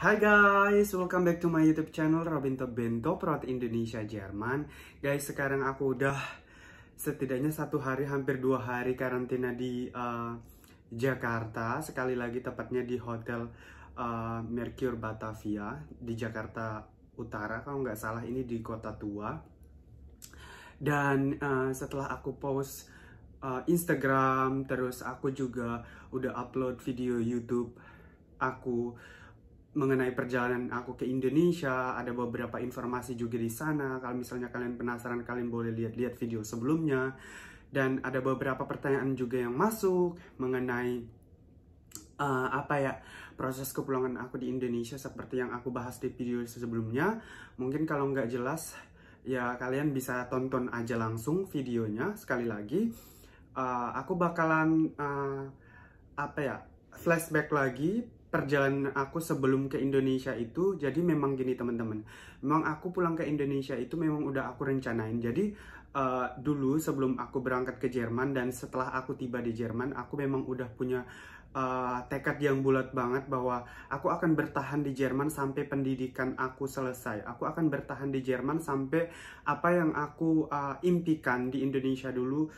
Hai guys, welcome back to my YouTube channel Robinto Bento Prot Indonesia Jerman. Guys, sekarang aku udah setidaknya 1 hari, hampir 2 hari karantina di Jakarta. Sekali lagi tepatnya di Hotel Mercure Batavia di Jakarta Utara. Kalau nggak salah ini di Kota Tua. Dan setelah aku post Instagram, terus aku juga udah upload video YouTube aku mengenai perjalanan aku ke Indonesia. Ada beberapa informasi juga di sana. Kalau misalnya kalian penasaran, kalian boleh lihat-lihat video sebelumnya. Dan ada beberapa pertanyaan juga yang masuk mengenai proses kepulangan aku di Indonesia seperti yang aku bahas di video sebelumnya. Mungkin kalau nggak jelas, ya kalian bisa tonton aja langsung videonya. Sekali lagi, aku bakalan flashback lagi perjalanan aku sebelum ke Indonesia itu. Jadi memang gini teman-teman, memang aku pulang ke Indonesia itu memang udah aku rencanain. Jadi dulu sebelum aku berangkat ke Jerman dan setelah aku tiba di Jerman, aku memang udah punya tekad yang bulat banget bahwa aku akan bertahan di Jerman sampai pendidikan aku selesai. Aku akan bertahan di Jerman sampai apa yang aku impikan di Indonesia dulu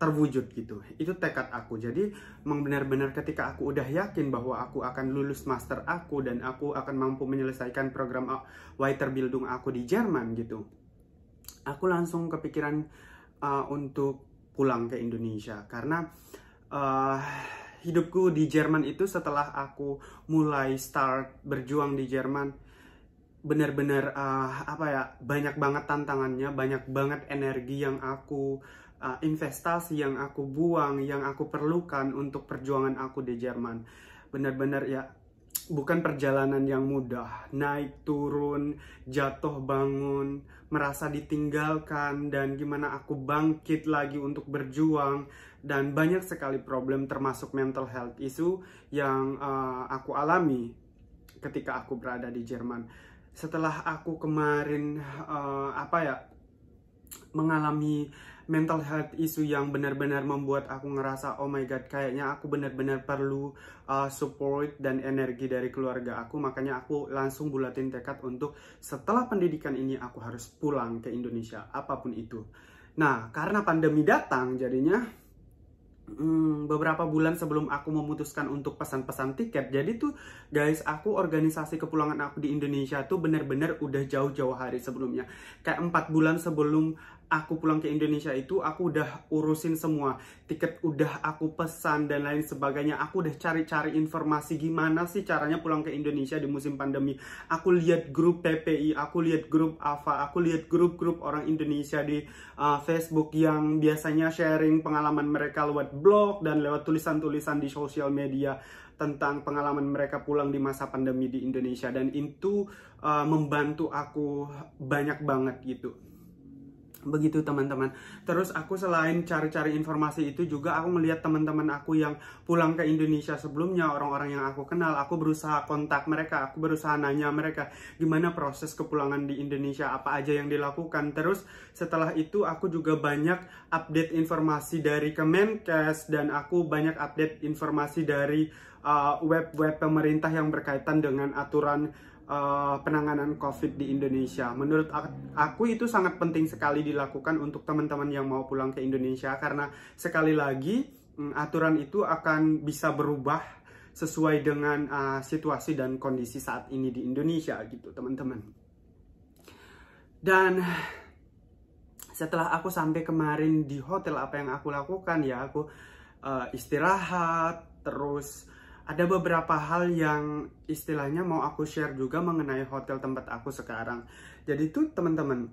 terwujud gitu. Itu tekad aku. Jadi memang benar-benar ketika aku udah yakin bahwa aku akan lulus master aku dan aku akan mampu menyelesaikan program Weiterbildung aku di Jerman gitu, aku langsung kepikiran untuk pulang ke Indonesia. Karena hidupku di Jerman itu setelah aku mulai start berjuang di Jerman, benar-benar banyak banget tantangannya, banyak banget energi yang aku investasi yang aku buang, yang aku perlukan untuk perjuangan aku di Jerman. Benar-benar ya, bukan perjalanan yang mudah. Naik turun, jatuh bangun, merasa ditinggalkan, dan gimana aku bangkit lagi untuk berjuang. Dan banyak sekali problem termasuk mental health issue yang aku alami ketika aku berada di Jerman. Setelah aku kemarin mengalami mental health issue yang benar-benar membuat aku ngerasa oh my god, kayaknya aku benar-benar perlu support dan energi dari keluarga aku. Makanya aku langsung bulatin tekad untuk setelah pendidikan ini aku harus pulang ke Indonesia, apapun itu. Nah, karena pandemi datang, jadinya beberapa bulan sebelum aku memutuskan untuk pesan-pesan tiket, jadi tuh guys, aku organisasi kepulangan aku di Indonesia tuh bener-bener udah jauh-jauh hari sebelumnya. Kayak 4 bulan sebelum aku pulang ke Indonesia itu aku udah urusin semua tiket, udah aku pesan dan lain sebagainya. Aku udah cari-cari informasi gimana sih caranya pulang ke Indonesia di musim pandemi. Aku lihat grup PPI, aku lihat grup AVA, aku lihat grup-grup orang Indonesia di Facebook yang biasanya sharing pengalaman mereka lewat blog dan lewat tulisan-tulisan di sosial media tentang pengalaman mereka pulang di masa pandemi di Indonesia. Dan itu membantu aku banyak banget gitu. Begitu teman-teman. Terus aku selain cari-cari informasi itu juga aku melihat teman-teman aku yang pulang ke Indonesia sebelumnya, orang-orang yang aku kenal. Aku berusaha kontak mereka, aku berusaha nanya mereka gimana proses kepulangan di Indonesia, apa aja yang dilakukan. Terus setelah itu aku juga banyak update informasi dari Kemenkes, dan aku banyak update informasi dari web-web pemerintah yang berkaitan dengan aturan penanganan COVID di Indonesia. Menurut aku itu sangat penting sekali dilakukan untuk teman-teman yang mau pulang ke Indonesia, karena sekali lagi aturan itu akan bisa berubah sesuai dengan situasi dan kondisi saat ini di Indonesia gitu teman-teman. Dan setelah aku sampai kemarin di hotel, apa yang aku lakukan ya, aku istirahat. Terus ada beberapa hal yang istilahnya mau aku share juga mengenai hotel tempat aku sekarang. Jadi tuh teman-teman,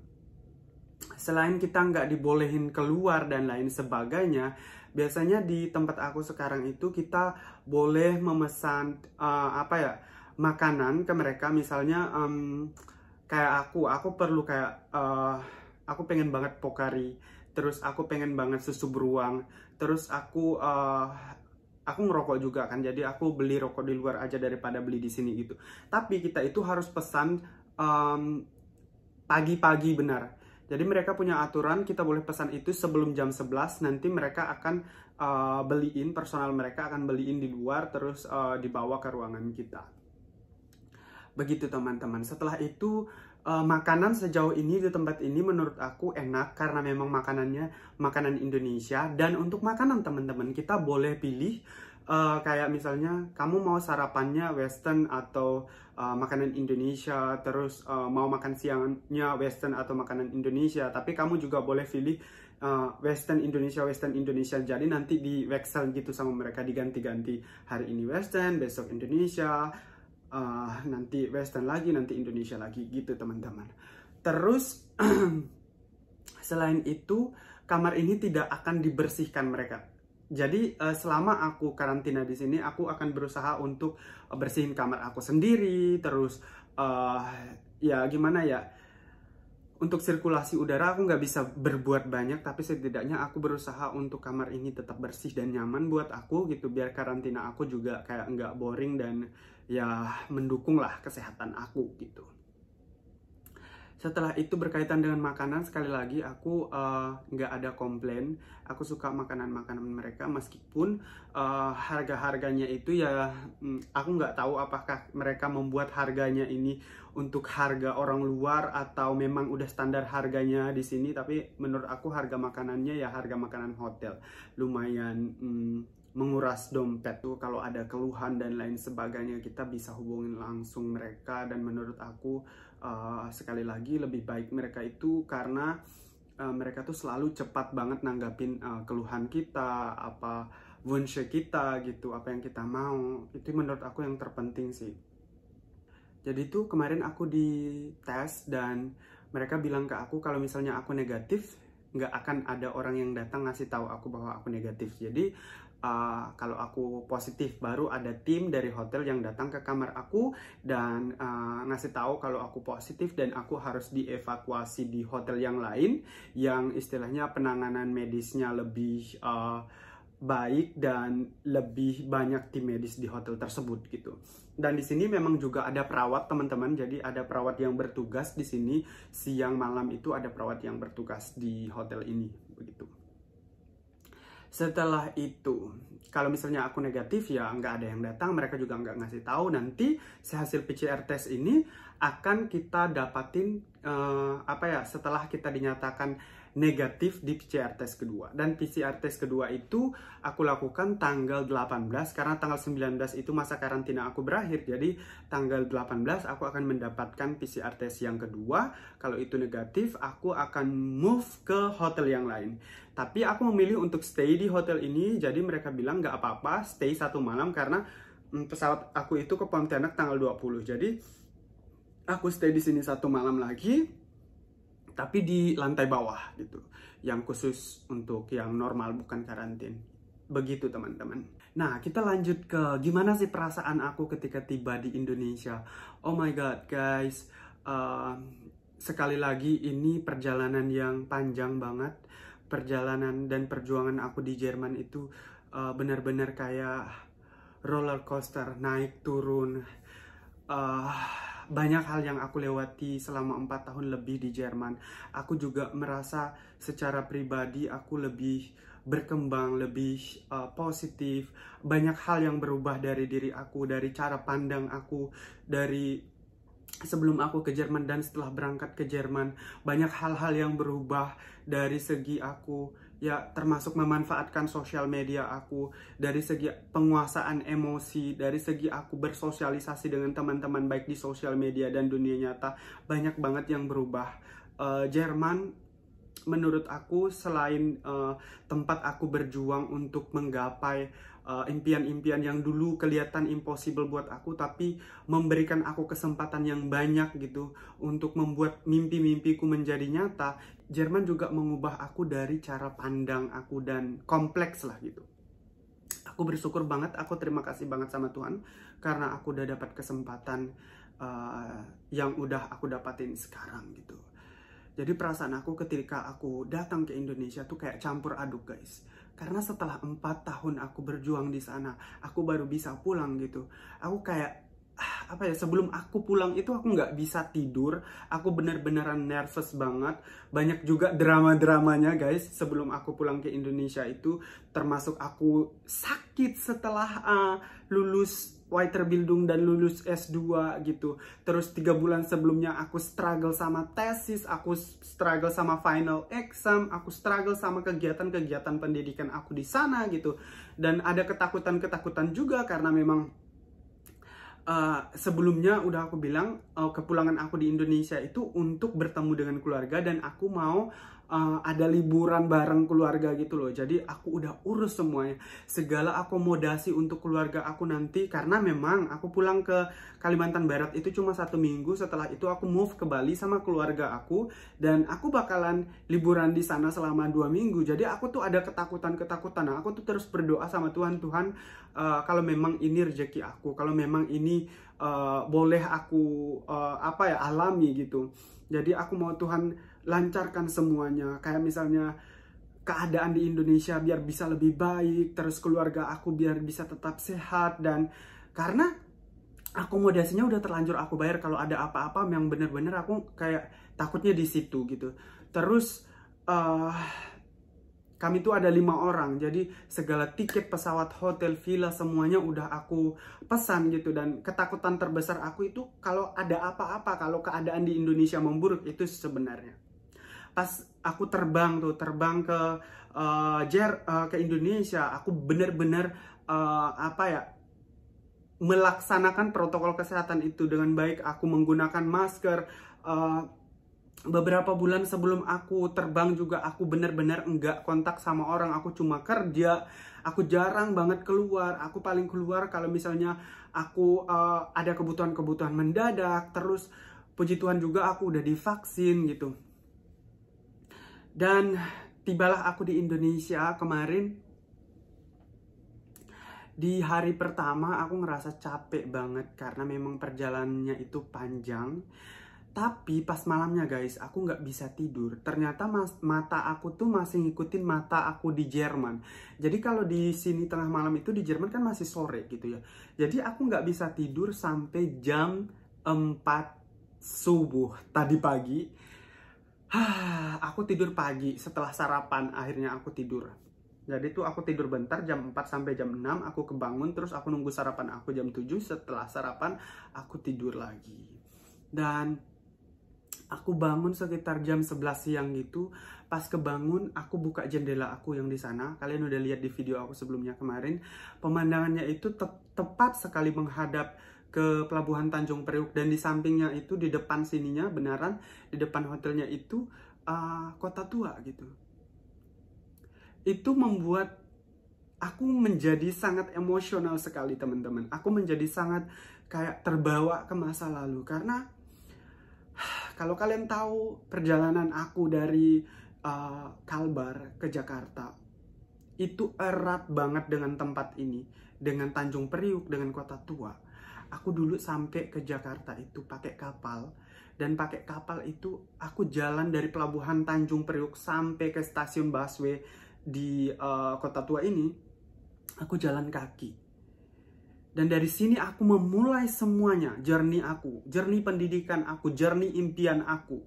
selain kita nggak dibolehin keluar dan lain sebagainya, biasanya di tempat aku sekarang itu kita boleh memesan makanan ke mereka. Misalnya kayak aku perlu kayak aku pengen banget Pokari, terus aku pengen banget susu beruang, terus aku ngerokok juga kan, jadi aku beli rokok di luar aja daripada beli di sini gitu. Tapi kita itu harus pesan pagi-pagi benar. Jadi mereka punya aturan kita boleh pesan itu sebelum jam 11. Nanti mereka akan personal mereka akan beliin di luar, terus dibawa ke ruangan kita. Begitu teman-teman. Setelah itu makanan sejauh ini di tempat ini menurut aku enak karena memang makanannya makanan Indonesia. Dan untuk makanan teman-teman kita boleh pilih kayak misalnya kamu mau sarapannya Western atau makanan Indonesia, terus mau makan siangnya Western atau makanan Indonesia. Tapi kamu juga boleh pilih Western Indonesia. Jadi nanti di wexel gitu sama mereka, diganti-ganti. Hari ini Western, besok Indonesia, nanti Western lagi, nanti Indonesia lagi gitu teman-teman. Terus selain itu kamar ini tidak akan dibersihkan mereka. Jadi selama aku karantina di sini, aku akan berusaha untuk bersihin kamar aku sendiri. Terus ya gimana ya, untuk sirkulasi udara aku nggak bisa berbuat banyak, tapi setidaknya aku berusaha untuk kamar ini tetap bersih dan nyaman buat aku gitu, biar karantina aku juga kayak nggak boring dan ya mendukung lah kesehatan aku gitu. Setelah itu berkaitan dengan makanan, sekali lagi aku nggak ada komplain. Aku suka makanan-makanan mereka meskipun harga-harganya itu ya aku nggak tahu apakah mereka membuat harganya ini untuk harga orang luar atau memang udah standar harganya di sini. Tapi menurut aku harga makanannya ya harga makanan hotel, lumayan menguras dompet tuh. Kalau ada keluhan dan lain sebagainya kita bisa hubungin langsung mereka. Dan menurut aku sekali lagi lebih baik mereka itu karena mereka tuh selalu cepat banget nanggapin keluhan kita, apa wunsch kita gitu, apa yang kita mau. Itu menurut aku yang terpenting sih. Jadi tuh kemarin aku dites dan mereka bilang ke aku kalau misalnya aku negatif, nggak akan ada orang yang datang ngasih tahu aku bahwa aku negatif. Jadi kalau aku positif baru ada tim dari hotel yang datang ke kamar aku dan ngasih tahu kalau aku positif dan aku harus dievakuasi di hotel yang lain yang istilahnya penanganan medisnya lebih baik dan lebih banyak tim medis di hotel tersebut gitu. Dan di sini memang juga ada perawat teman-teman, jadi ada perawat yang bertugas di sini siang malam itu ada perawat yang bertugas di hotel ini begitu. Setelah itu, kalau misalnya aku negatif ya nggak ada yang datang, mereka juga nggak ngasih tahu. Nanti hasil PCR test ini akan kita dapatin setelah kita dinyatakan negatif di PCR test kedua. Dan PCR test kedua itu aku lakukan tanggal 18 karena tanggal 19 itu masa karantina aku berakhir. Jadi tanggal 18 aku akan mendapatkan PCR test yang kedua. Kalau itu negatif, aku akan move ke hotel yang lain. Tapi aku memilih untuk stay di hotel ini. Jadi mereka bilang nggak apa-apa stay 1 malam karena pesawat aku itu ke Pontianak tanggal 20. Jadi aku stay di sini 1 malam lagi. Tapi di lantai bawah gitu, yang khusus untuk yang normal bukan karantin. Begitu teman-teman. Nah kita lanjut ke gimana sih perasaan aku ketika tiba di Indonesia. Oh my god guys, sekali lagi ini perjalanan yang panjang banget. Perjalanan dan perjuangan aku di Jerman itu benar-benar kayak roller coaster, naik turun. Banyak hal yang aku lewati selama 4 tahun lebih di Jerman. Aku juga merasa secara pribadi aku lebih berkembang, lebih positif. Banyak hal yang berubah dari diri aku, dari cara pandang aku, dari sebelum aku ke Jerman dan setelah berangkat ke Jerman. Banyak hal-hal yang berubah dari segi aku, ya termasuk memanfaatkan sosial media aku, dari segi penguasaan emosi, dari segi aku bersosialisasi dengan teman-teman baik di sosial media dan dunia nyata. Banyak banget yang berubah. Jerman menurut aku selain tempat aku berjuang untuk menggapai impian-impian yang dulu kelihatan impossible buat aku, tapi memberikan aku kesempatan yang banyak gitu untuk membuat mimpi-mimpiku menjadi nyata. Jerman juga mengubah aku dari cara pandang aku dan kompleks lah gitu. Aku bersyukur banget, aku terima kasih banget sama Tuhan karena aku udah dapat kesempatan yang udah aku dapatin sekarang gitu. Jadi perasaan aku ketika aku datang ke Indonesia tuh kayak campur aduk guys. Karena setelah 4 tahun aku berjuang di sana, aku baru bisa pulang gitu. Aku kayak apa ya, sebelum aku pulang itu aku nggak bisa tidur, aku bener-beneran nervous banget, banyak juga drama-dramanya guys sebelum aku pulang ke Indonesia itu, termasuk aku sakit setelah lulus Weiterbildung dan lulus S2 gitu. Terus 3 bulan sebelumnya aku struggle sama tesis, aku struggle sama final exam, aku struggle sama kegiatan-kegiatan pendidikan aku di sana gitu. Dan ada ketakutan-ketakutan juga karena memang sebelumnya udah aku bilang kepulangan aku di Indonesia itu untuk bertemu dengan keluarga dan aku mau ada liburan bareng keluarga gitu loh. Jadi aku udah urus semuanya, segala akomodasi untuk keluarga aku nanti, karena memang aku pulang ke Kalimantan Barat itu cuma 1 minggu. Setelah itu aku move ke Bali sama keluarga aku dan aku bakalan liburan di sana selama 2 minggu. Jadi aku tuh ada ketakutan. Nah, aku tuh terus berdoa sama Tuhan, kalau memang ini rezeki aku, kalau memang ini boleh aku alami gitu. Jadi aku mau Tuhan lancarkan semuanya, kayak misalnya keadaan di Indonesia biar bisa lebih baik, terus keluarga aku biar bisa tetap sehat, dan karena akomodasinya udah terlanjur aku bayar, kalau ada apa-apa yang bener-bener aku kayak takutnya di situ gitu. Terus kami tuh ada 5 orang, jadi segala tiket pesawat, hotel, villa semuanya udah aku pesan gitu. Dan ketakutan terbesar aku itu kalau ada apa-apa, kalau keadaan di Indonesia memburuk itu sebenarnya. Pas aku terbang ke Indonesia, aku bener-bener melaksanakan protokol kesehatan itu dengan baik. Aku menggunakan masker. Beberapa bulan sebelum aku terbang juga aku benar-benar enggak kontak sama orang, aku cuma kerja, aku jarang banget keluar, aku paling keluar kalau misalnya aku ada kebutuhan-kebutuhan mendadak. Terus puji Tuhan juga aku udah divaksin gitu. Dan tibalah aku di Indonesia kemarin. Di hari pertama aku ngerasa capek banget karena memang perjalanannya itu panjang. Tapi pas malamnya guys, aku nggak bisa tidur. Ternyata mata aku tuh masih ngikutin mata aku di Jerman. Jadi kalau di sini tengah malam itu, di Jerman kan masih sore gitu ya. Jadi aku nggak bisa tidur sampai jam 4 subuh tadi pagi. Aku tidur pagi setelah sarapan, akhirnya aku tidur. Jadi tuh aku tidur bentar jam 4 sampai jam 6, aku kebangun, terus aku nunggu sarapan aku jam 7. Setelah sarapan, aku tidur lagi. Dan aku bangun sekitar jam 11 siang gitu. Pas kebangun, aku buka jendela aku yang di sana. Kalian udah lihat di video aku sebelumnya kemarin. Pemandangannya itu tepat sekali menghadap ke Pelabuhan Tanjung Priok. Dan di sampingnya itu, di depan sininya, beneran di depan hotelnya itu Kota Tua gitu. Itu membuat aku menjadi sangat emosional sekali teman-teman. Aku menjadi sangat kayak terbawa ke masa lalu. Karena kalau kalian tahu perjalanan aku dari Kalbar ke Jakarta, itu erat banget dengan tempat ini, dengan Tanjung Priok, dengan Kota Tua. Aku dulu sampai ke Jakarta itu pakai kapal, dan pakai kapal itu aku jalan dari Pelabuhan Tanjung Priok sampai ke stasiun busway di Kota Tua ini, aku jalan kaki. Dan dari sini aku memulai semuanya, journey aku, journey pendidikan aku, journey impian aku.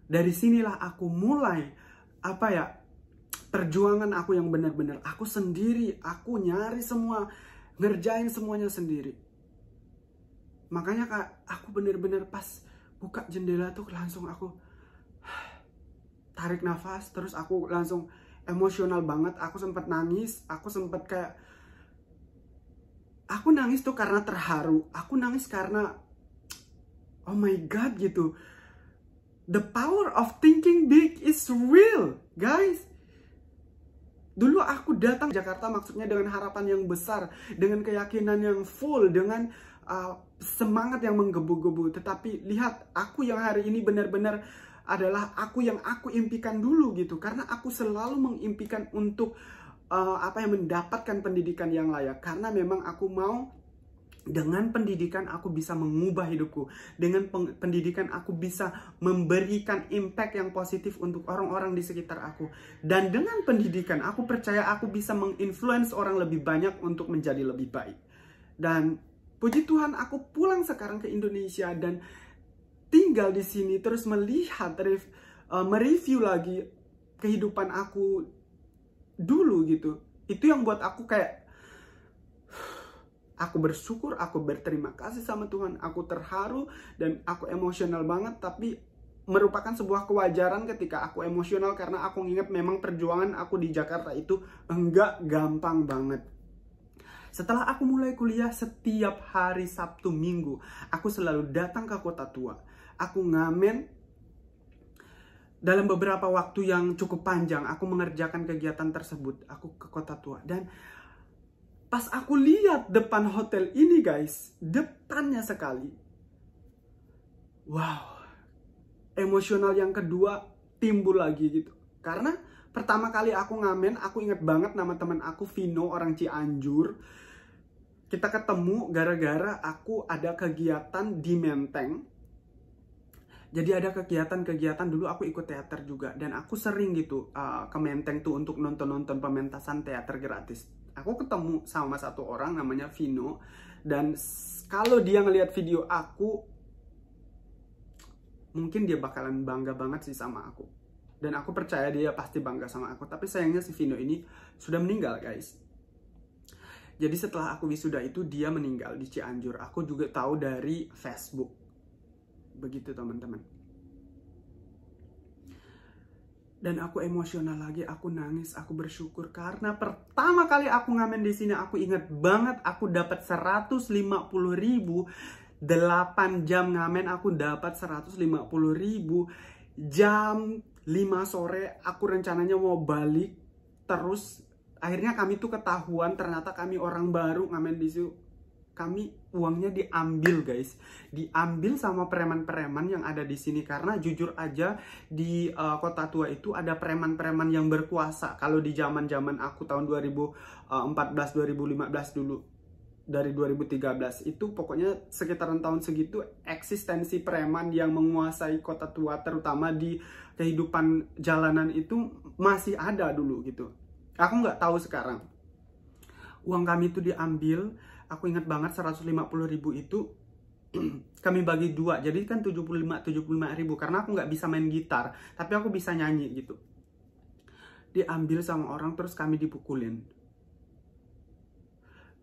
Dari sinilah aku mulai, perjuangan aku yang benar-benar. Aku sendiri, aku nyari semua, ngerjain semuanya sendiri. Makanya aku benar-benar pas buka jendela tuh langsung aku tarik nafas, terus aku langsung emosional banget. Aku sempat nangis, aku sempat kayak, aku nangis tuh karena terharu. Aku nangis karena, oh my God gitu. The power of thinking big is real, guys. Dulu aku datang ke Jakarta maksudnya dengan harapan yang besar, dengan keyakinan yang full, dengan semangat yang menggebu-gebu. Tetapi lihat, aku yang hari ini benar-benar adalah aku yang aku impikan dulu gitu. Karena aku selalu mengimpikan untuk mendapatkan pendidikan yang layak. Karena memang aku mau dengan pendidikan aku bisa mengubah hidupku. Dengan pendidikan aku bisa memberikan impact yang positif untuk orang-orang di sekitar aku. Dan dengan pendidikan aku percaya aku bisa menginfluence orang lebih banyak untuk menjadi lebih baik. Dan puji Tuhan aku pulang sekarang ke Indonesia dan tinggal di sini terus melihat, mereview lagi kehidupan aku dulu gitu. Itu yang buat aku kayak, aku bersyukur, aku berterima kasih sama Tuhan, aku terharu dan aku emosional banget. Tapi merupakan sebuah kewajaran ketika aku emosional karena aku ingat memang perjuangan aku di Jakarta itu enggak gampang banget. Setelah aku mulai kuliah, setiap hari Sabtu Minggu aku selalu datang ke Kota Tua. Aku ngamen. Dalam beberapa waktu yang cukup panjang aku mengerjakan kegiatan tersebut. Aku ke Kota Tua. Dan pas aku lihat depan hotel ini guys, depannya sekali, wow, emosional yang kedua timbul lagi gitu. Karena pertama kali aku ngamen, aku inget banget nama teman aku Vino, orang Cianjur. Kita ketemu gara-gara aku ada kegiatan di Menteng. Jadi ada kegiatan-kegiatan, dulu aku ikut teater juga. Dan aku sering gitu ke Menteng tuh untuk nonton-nonton pementasan teater gratis. Aku ketemu sama satu orang namanya Vino. Dan kalau dia ngelihat video aku, mungkin dia bakalan bangga banget sih sama aku. Dan aku percaya dia pasti bangga sama aku. Tapi sayangnya si Vino ini sudah meninggal guys. Jadi setelah aku wisuda itu dia meninggal di Cianjur. Aku juga tahu dari Facebook. Begitu teman-teman. Dan aku emosional lagi, aku nangis, aku bersyukur karena pertama kali aku ngamen di sini aku ingat banget aku dapat 150.000. 8 jam ngamen aku dapat 150.000. Jam 5 sore aku rencananya mau balik, terus akhirnya kami tuh ketahuan ternyata kami orang baru ngamen di situ. Kami uangnya diambil guys, diambil sama preman-preman yang ada di sini. Karena jujur aja di Kota Tua itu ada preman-preman yang berkuasa. Kalau di zaman aku tahun 2014-2015 dulu, dari 2013 itu pokoknya sekitaran tahun segitu, eksistensi preman yang menguasai Kota Tua terutama di kehidupan jalanan itu masih ada dulu gitu. Aku nggak tahu sekarang. Uang kami itu diambil. Aku ingat banget 150.000 itu kami bagi dua. Jadi kan 75.000 karena aku nggak bisa main gitar, tapi aku bisa nyanyi gitu. Diambil sama orang terus kami dipukulin.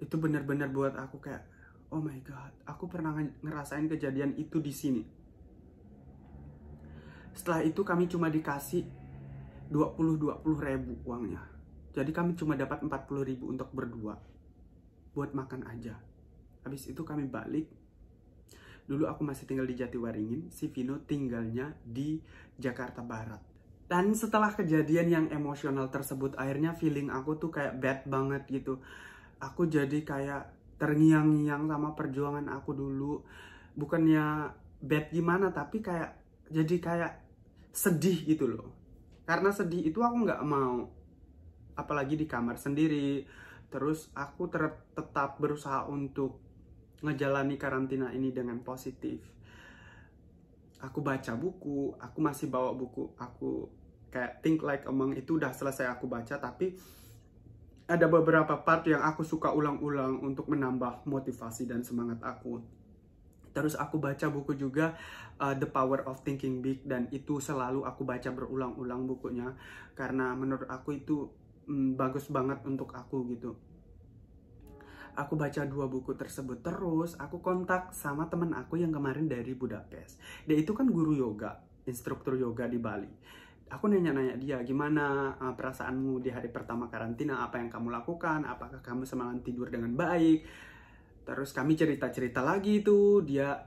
Itu benar-benar buat aku kayak, oh my god, aku pernah ngerasain kejadian itu di sini. Setelah itu kami cuma dikasih 20.000 uangnya. Jadi kami cuma dapat 40.000 untuk berdua. Buat makan aja. Habis itu kami balik. Dulu aku masih tinggal di Jatiwaringin, si Vino tinggalnya di Jakarta Barat. Dan setelah kejadian yang emosional tersebut, akhirnya feeling aku tuh kayak bad banget gitu. Aku jadi kayak terngiang-ngiang sama perjuangan aku dulu. Bukannya bad gimana, tapi kayak jadi kayak sedih gitu loh. Karena sedih itu aku nggak mau. Apalagi di kamar sendiri. Terus aku tetap berusaha untuk ngejalani karantina ini dengan positif. Aku baca buku, aku masih bawa buku. Aku kayak Think Like a Monk itu udah selesai aku baca. Tapi ada beberapa part yang aku suka ulang-ulang untuk menambah motivasi dan semangat aku. Terus aku baca buku juga The Power of Thinking Big. Dan itu selalu aku baca berulang-ulang bukunya. Karena menurut aku itu bagus banget untuk aku gitu. Aku baca 2 buku tersebut. Terus aku kontak sama temen aku yang kemarin dari Budapest. Dia itu kan guru yoga, instruktur yoga di Bali. Aku nanya-nanya dia, gimana perasaanmu di hari pertama karantina, apa yang kamu lakukan, apakah kamu semalam tidur dengan baik. Terus kami cerita-cerita lagi tuh, dia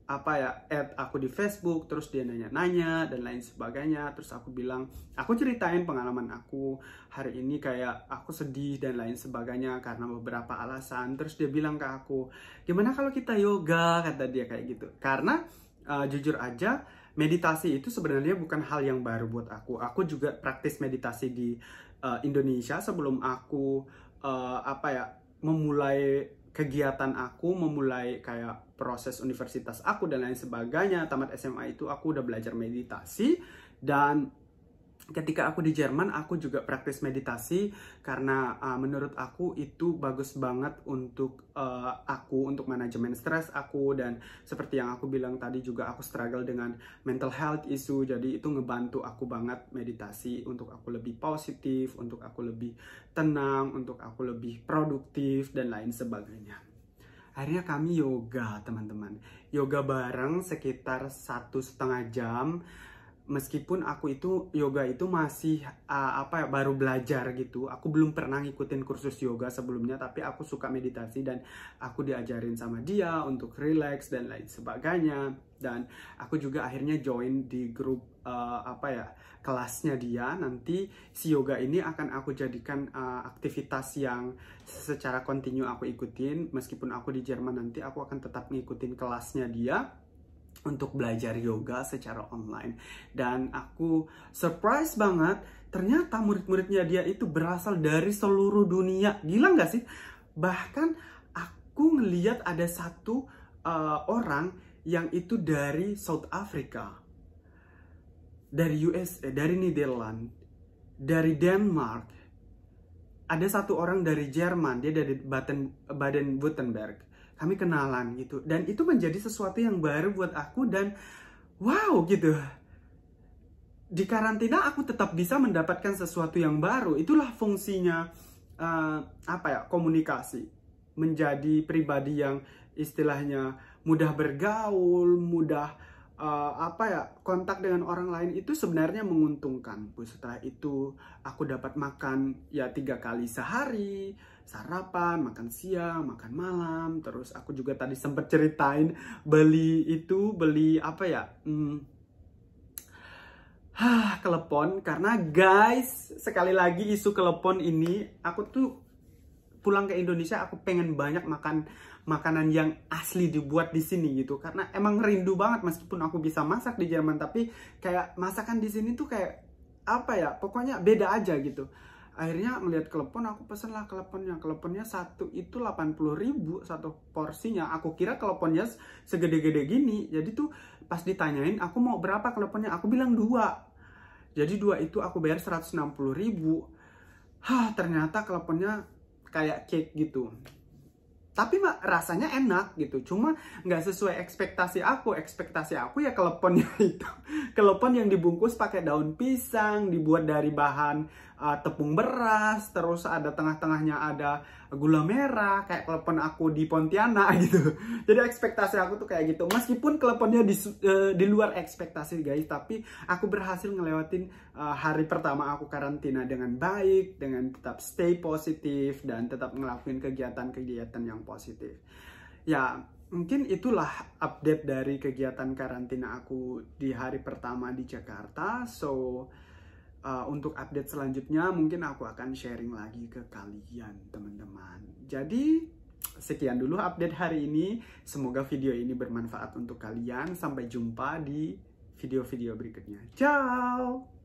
add aku di Facebook, terus dia nanya-nanya dan lain sebagainya. Terus aku bilang, aku ceritain pengalaman aku hari ini kayak aku sedih dan lain sebagainya karena beberapa alasan. Terus dia bilang ke aku, gimana kalau kita yoga, kata dia kayak gitu. Karena jujur aja meditasi itu sebenarnya bukan hal yang baru buat aku. Aku juga praktis meditasi di Indonesia sebelum aku memulai kegiatan aku, memulai kayak proses universitas aku dan lain sebagainya. Tamat SMA itu aku udah belajar meditasi. Dan ketika aku di Jerman, aku juga praktis meditasi karena menurut aku itu bagus banget untuk untuk manajemen stres aku, dan seperti yang aku bilang tadi juga aku struggle dengan mental health issue, jadi itu ngebantu aku banget meditasi untuk aku lebih positif, untuk aku lebih tenang, untuk aku lebih produktif dan lain sebagainya. Akhirnya kami yoga, teman-teman. Yoga bareng sekitar 1,5 jam. Meskipun aku itu yoga itu masih baru belajar gitu. Aku belum pernah ngikutin kursus yoga sebelumnya, tapi aku suka meditasi dan aku diajarin sama dia untuk relax dan lain sebagainya. Dan aku juga akhirnya join di grup kelasnya dia. Nanti si yoga ini akan aku jadikan aktivitas yang secara kontinu aku ikutin. Meskipun aku di Jerman, nanti aku akan tetap ngikutin kelasnya dia untuk belajar yoga secara online. Dan aku surprise banget, ternyata murid-muridnya dia itu berasal dari seluruh dunia. Gila nggak sih? Bahkan aku ngeliat ada satu orang yang itu dari South Africa, dari USA, dari Nederland, dari Denmark. Ada satu orang dari Jerman, dia dari Baden-Württemberg. Kami kenalan gitu, dan itu menjadi sesuatu yang baru buat aku, dan wow gitu. Di karantina aku tetap bisa mendapatkan sesuatu yang baru. Itulah fungsinya komunikasi, menjadi pribadi yang istilahnya mudah bergaul, mudah kontak dengan orang lain. Itu sebenarnya menguntungkan. Setelah itu aku dapat makan ya 3 kali sehari, sarapan, makan siang, makan malam. Terus aku juga tadi sempat ceritain beli kelepon. Karena guys, sekali lagi isu kelepon ini, aku tuh pulang ke Indonesia aku pengen banyak makan makanan yang asli dibuat di sini gitu, karena emang rindu banget. Meskipun aku bisa masak di Jerman, tapi kayak masakan di sini tuh kayak pokoknya beda aja gitu. Akhirnya melihat kelepon, aku pesen lah keleponnya satu itu 80.000 satu porsinya. Aku kira keleponnya segede-gede gini. Jadi tuh pas ditanyain aku mau berapa keleponnya, aku bilang 2. Jadi 2 itu aku bayar 160.000. Ternyata keleponnya kayak cake gitu. Tapi rasanya enak gitu, cuma nggak sesuai ekspektasi aku. Ekspektasi aku ya keleponnya itu kelepon yang dibungkus pakai daun pisang, dibuat dari bahan tepung beras, terus ada tengah-tengahnya ada gula merah, kayak kelepon aku di Pontianak gitu. Jadi ekspektasi aku tuh kayak gitu. Meskipun keleponnya di luar ekspektasi guys, tapi aku berhasil ngelewatin hari pertama aku karantina dengan baik, dengan tetap stay positif dan tetap ngelakuin kegiatan-kegiatan yang positif. Ya, mungkin itulah update dari kegiatan karantina aku di hari pertama di Jakarta. So, untuk update selanjutnya mungkin aku akan sharing lagi ke kalian, teman-teman. Jadi, sekian dulu update hari ini. Semoga video ini bermanfaat untuk kalian. Sampai jumpa di video-video berikutnya. Ciao!